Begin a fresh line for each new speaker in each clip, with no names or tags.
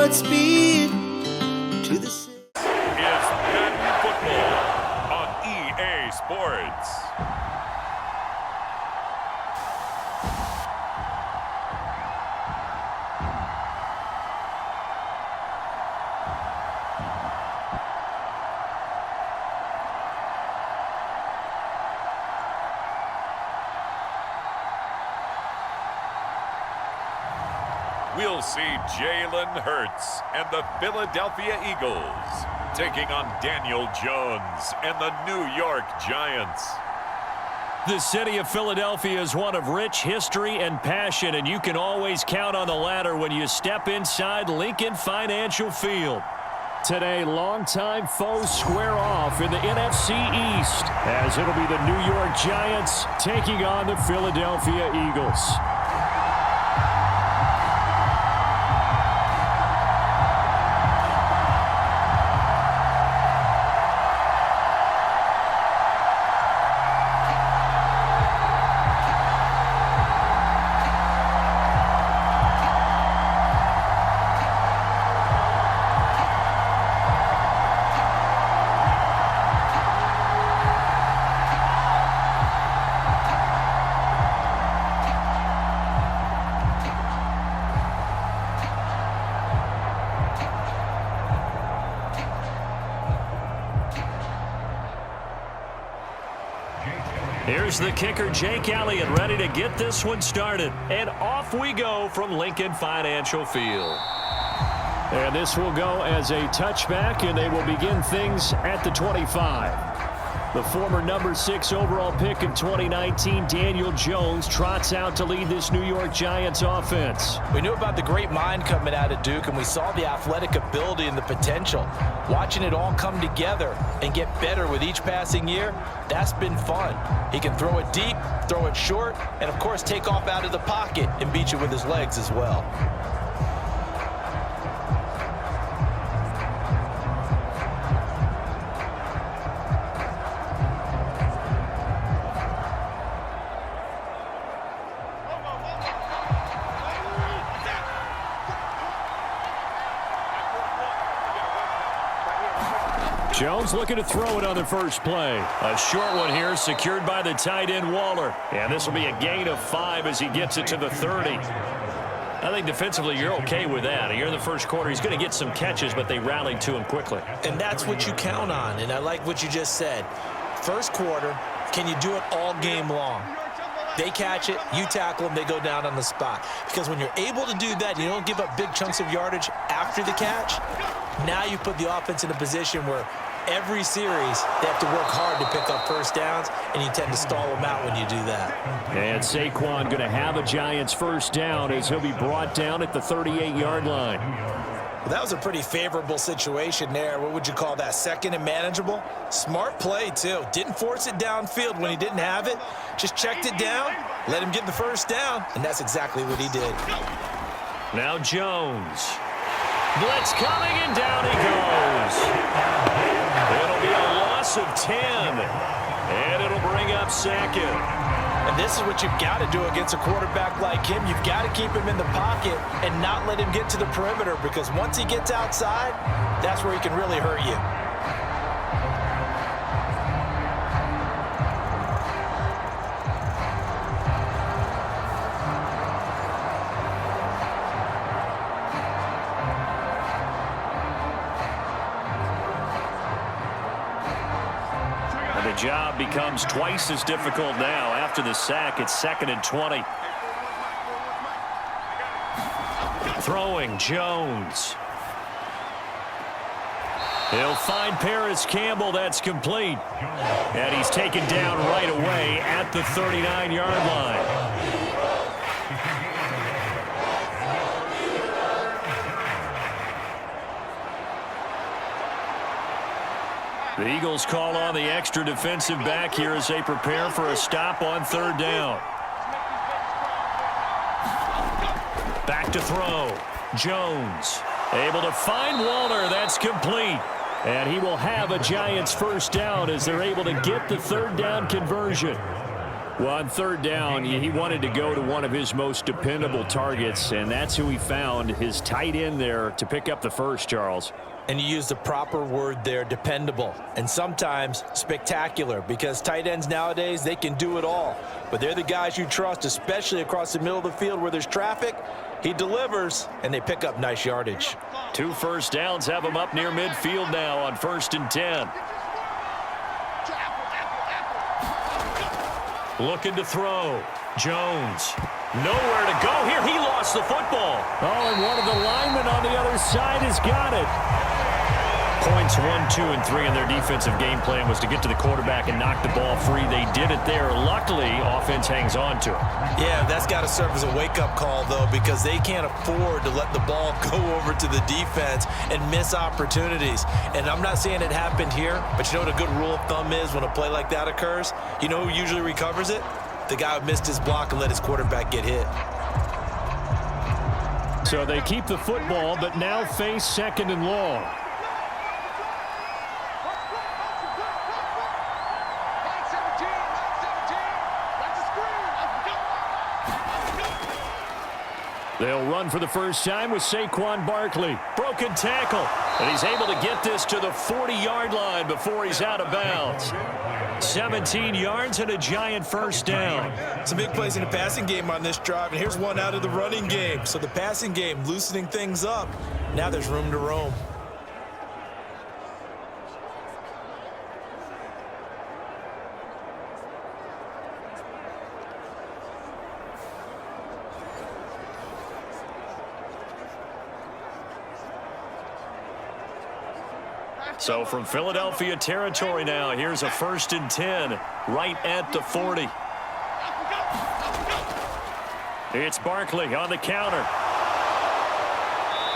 Godspeed to the city.
Is Madden Football on EA Sports. We'll see Jalen Hurts and the Philadelphia Eagles taking on Daniel Jones and the New York Giants.
The city of Philadelphia is one of rich history and passion, and you can always count on the latter when you step inside Lincoln Financial Field. Today, longtime foes square off in the NFC East, as it'll be the New York Giants taking on the Philadelphia Eagles. Here's the kicker, Jake Elliott, ready to get this one started. And off we go from Lincoln Financial Field. And this will go as a touchback, and they will begin things at the 25. The former number 6 overall pick of 2019, Daniel Jones, trots out to lead this New York Giants offense.
We knew about the great mind coming out of Duke, and we saw the athletic ability and the potential. Watching it all come together and get better with each passing year, that's been fun. He can throw it deep, throw it short, and of course take off out of the pocket and beat you with his legs as well.
Jones looking to throw it on the first play. A short one here, secured by the tight end Waller. And this will be a gain of 5 as he gets it to the 30. I think defensively you're okay with that. You're in the first quarter. He's going to get some catches, but they rallied to him quickly.
And that's what you count on, and I like what you just said. First quarter, can you do it all game long? They catch it, you tackle them, they go down on the spot. Because when you're able to do that, you don't give up big chunks of yardage after the catch. Now you put the offense in a position where every series they have to work hard to pick up first downs, and you tend to stall them out when you do that.
And Saquon going to have a Giants first down as he'll be brought down at the 38-yard line.
Well, that was a pretty favorable situation there. What would you call that? Second and manageable? Smart play, too. Didn't force it downfield when he didn't have it. Just checked it down, let him get the first down, and that's exactly what he did.
Now Jones. Blitz coming, and down he goes. It'll be a loss of 10, and it'll bring up second.
And this is what you've got to do against a quarterback like him. You've got to keep him in the pocket and not let him get to the perimeter, because once he gets outside, that's where he can really hurt you.
The job becomes twice as difficult now. After the sack, it's 2nd and 20. Throwing, Jones. He'll find Paris Campbell. That's complete. And he's taken down right away at the 39-yard line. The Eagles call on the extra defensive back here as they prepare for a stop on 3rd down. Back to throw. Jones able to find Waller. That's complete. And he will have a Giants first down as they're able to get the 3rd down conversion. Well, on third down, he wanted to go to one of his most dependable targets, and that's who he found, his tight end there, to pick up the first, Charles.
And you use the proper word there, dependable, and sometimes spectacular, because tight ends nowadays, they can do it all. But they're the guys you trust, especially across the middle of the field where there's traffic. He delivers, and they pick up nice yardage.
2 first downs have him up near midfield now on 1st and 10. Looking to throw. Jones. Nowhere to go here. He lost the football. Oh, and one of the linemen on the other side has got it. Points 1, 2, and 3 in their defensive game plan was to get to the quarterback and knock the ball free. They did it there. Luckily, offense hangs on to it.
Yeah, that's got to serve as a wake-up call, though, because they can't afford to let the ball go over to the defense and miss opportunities. And I'm not saying it happened here, but you know what a good rule of thumb is when a play like that occurs? You know who usually recovers it? The guy who missed his block and let his quarterback get hit.
So they keep the football, but now face 2nd and long. They'll run for the first time with Saquon Barkley. Broken tackle. And he's able to get this to the 40-yard line before he's out of bounds. 17 yards and a Giant first down.
Some big plays in the passing game on this drive, and here's one out of the running game. So the passing game loosening things up. Now there's room to roam.
So from Philadelphia territory now, here's a 1st and 10 right at the 40. It's Barkley on the counter.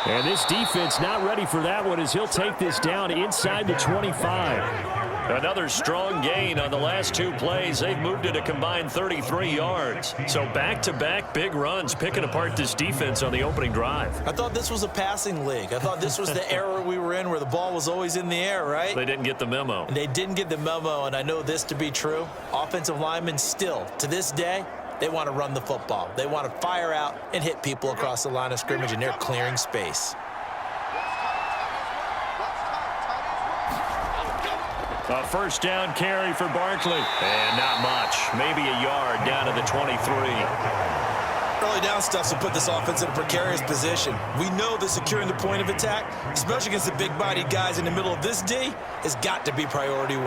And this defense not ready for that one as he'll take this down inside the 25. Another strong gain on the last 2 plays. They've moved it a combined 33 yards. So back-to-back big runs picking apart this defense on the opening drive.
I thought this was a passing league. I thought this was the era we were in where the ball was always in the air, right?
They didn't get the memo.
And they didn't get the memo, and I know this to be true. Offensive linemen still, to this day, they want to run the football. They want to fire out and hit people across the line of scrimmage, and they're clearing space.
A first down carry for Barkley. And not much. Maybe a yard down to the 23.
Early down stuff to put this offense in a precarious position. We know that securing the point of attack, especially against the big-bodied guys in the middle of this D, has got to be priority 1.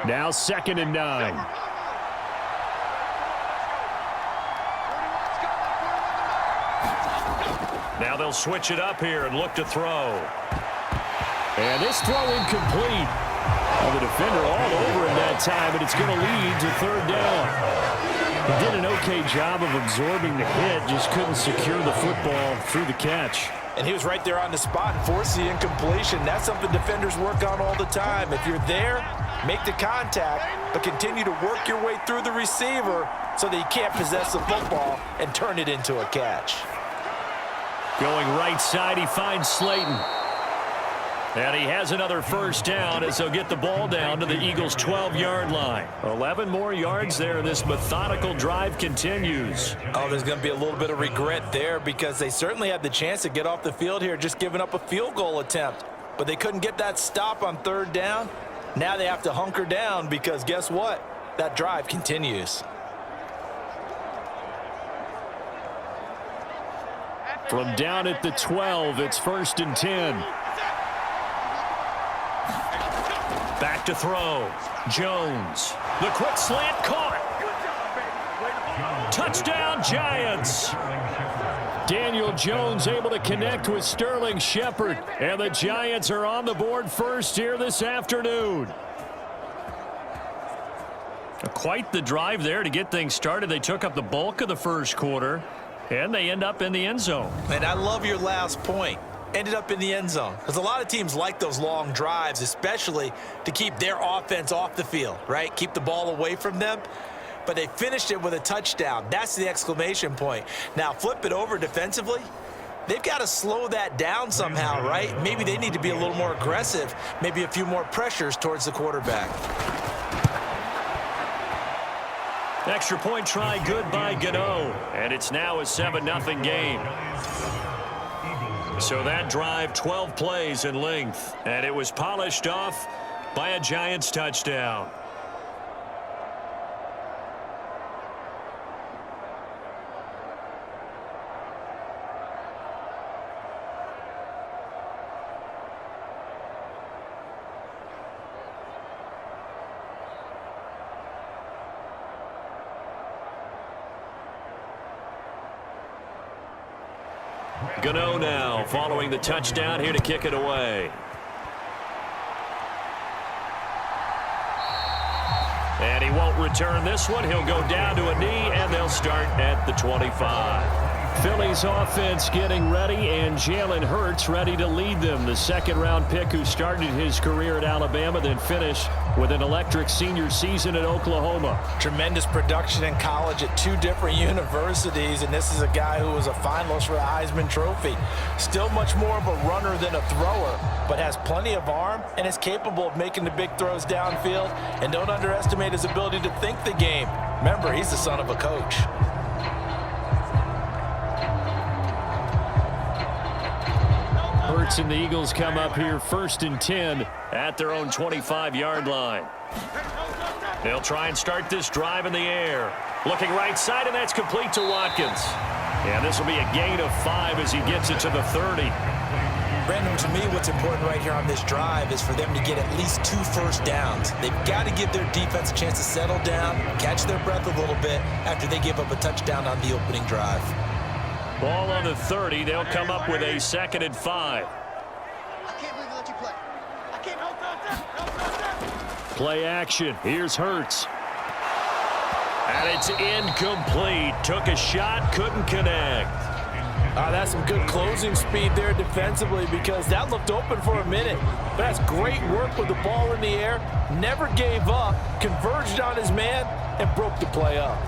Now 2nd and 9. Now they'll switch it up here and look to throw. And this throw incomplete. Well, the defender all over him that time, but it's going to lead to 3rd down. He did an okay job of absorbing the hit, just couldn't secure the football through the catch.
And he was right there on the spot and forced the incompletion. That's something defenders work on all the time. If you're there, make the contact, but continue to work your way through the receiver so that you can't possess the football and turn it into a catch.
Going right side, he finds Slayton. And he has another first down as they'll get the ball down to the Eagles' 12-yard line. 11 more yards there. This methodical drive continues.
Oh, there's going to be a little bit of regret there because they certainly had the chance to get off the field here, just giving up a field goal attempt. But they couldn't get that stop on 3rd down. Now they have to hunker down because guess what? That drive continues.
From down at the 12, it's 1st and 10. Back to throw. Jones. The quick slant caught. Touchdown, Giants. Daniel Jones able to connect with Sterling Shepard. And the Giants are on the board first here this afternoon. Quite the drive there to get things started. They took up the bulk of the first quarter, and they end up in the end zone.
And I love your last point. Ended up in the end zone. Because a lot of teams like those long drives, especially to keep their offense off the field, right? Keep the ball away from them. But they finished it with a touchdown. That's the exclamation point. Now, flip it over defensively. They've got to slow that down somehow, right? Maybe they need to be a little more aggressive. Maybe a few more pressures towards the quarterback.
Extra point try good by Gano. And it's now a 7-0 game. So that drive, 12 plays in length. And it was polished off by a Giants touchdown. Gano now following the touchdown here to kick it away. And he won't return this one. He'll go down to a knee, and they'll start at the 25. Philly's offense getting ready, and Jalen Hurts ready to lead them. The second-round pick who started his career at Alabama, then finished with an electric senior season at Oklahoma.
Tremendous production in college at 2 different universities, and this is a guy who was a finalist for the Heisman Trophy. Still much more of a runner than a thrower, but has plenty of arm and is capable of making the big throws downfield. And don't underestimate his ability to think the game. Remember, he's the son of a coach.
Hurts and the Eagles come up here 1st and 10 at their own 25-yard line. They'll try and start this drive in the air. Looking right side, and that's complete to Watkins. Yeah, this will be a gain of 5 as he gets it to the 30.
Brandon, to me, what's important right here on this drive is for them to get at least 2 first downs. They've got to give their defense a chance to settle down, catch their breath a little bit after they give up a touchdown on the opening drive.
Ball on the 30. They'll come up with a 2nd and 5.
I can't believe they let you play. I can't help that.
Play action. Here's Hurts. And it's incomplete. Took a shot, couldn't connect.
That's some good closing speed there defensively, because that looked open for a minute. But that's great work with the ball in the air. Never gave up, converged on his man, and broke the play up.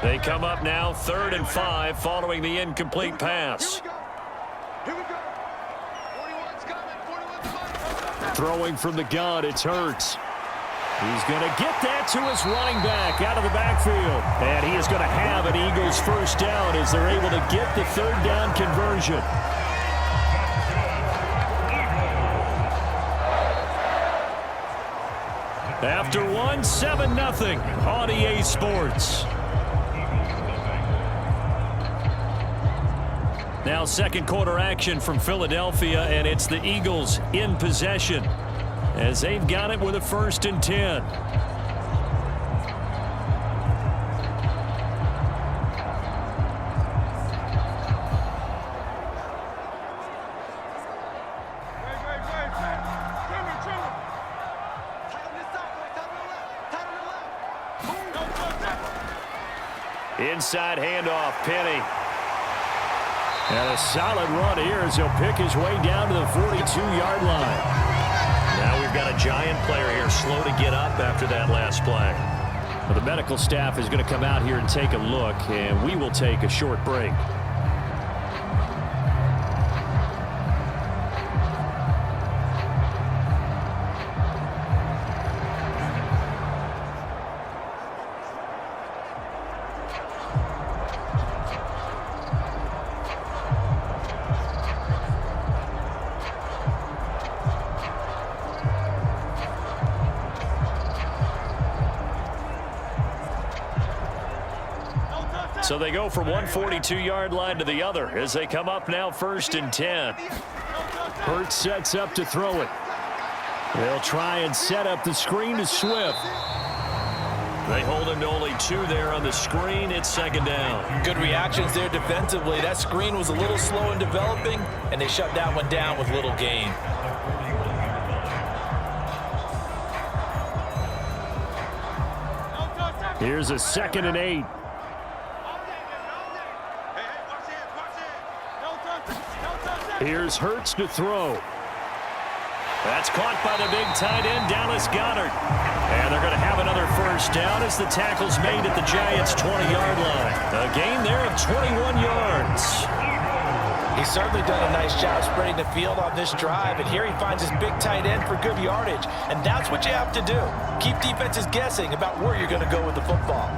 They come up now 3rd and 5 following the incomplete pass.
Here we go. 41's coming. 41's
Throwing from the gun, it's Hurts. He's going to get that to his running back out of the backfield. And he is going to have an Eagles first down as they're able to get the 3rd down conversion. After 7-0 on EA Sports. Now 2nd quarter action from Philadelphia, and it's the Eagles in possession as they've got it with a 1st and 10. Inside handoff, Penny. And a solid run here as he'll pick his way down to the 42-yard line. Now we've got a Giant player here slow to get up after that last play. Well, the medical staff is going to come out here and take a look, and we will take a short break. So they go from one 42-yard line to the other as they come up now 1st and 10. Hurts sets up to throw it. They'll try and set up the screen to Swift. They hold him to only 2 there on the screen. It's 2nd down.
Good reactions there defensively. That screen was a little slow in developing, and they shut that one down with little gain.
Here's a 2nd and 8. Here's Hurts to throw. That's caught by the big tight end, Dallas Goedert. And they're going to have another first down as the tackle's made at the Giants' 20-yard line. A gain there of 21 yards.
He's certainly done a nice job spreading the field on this drive, and here he finds his big tight end for good yardage. And that's what you have to do. Keep defenses guessing about where you're going to go with the football.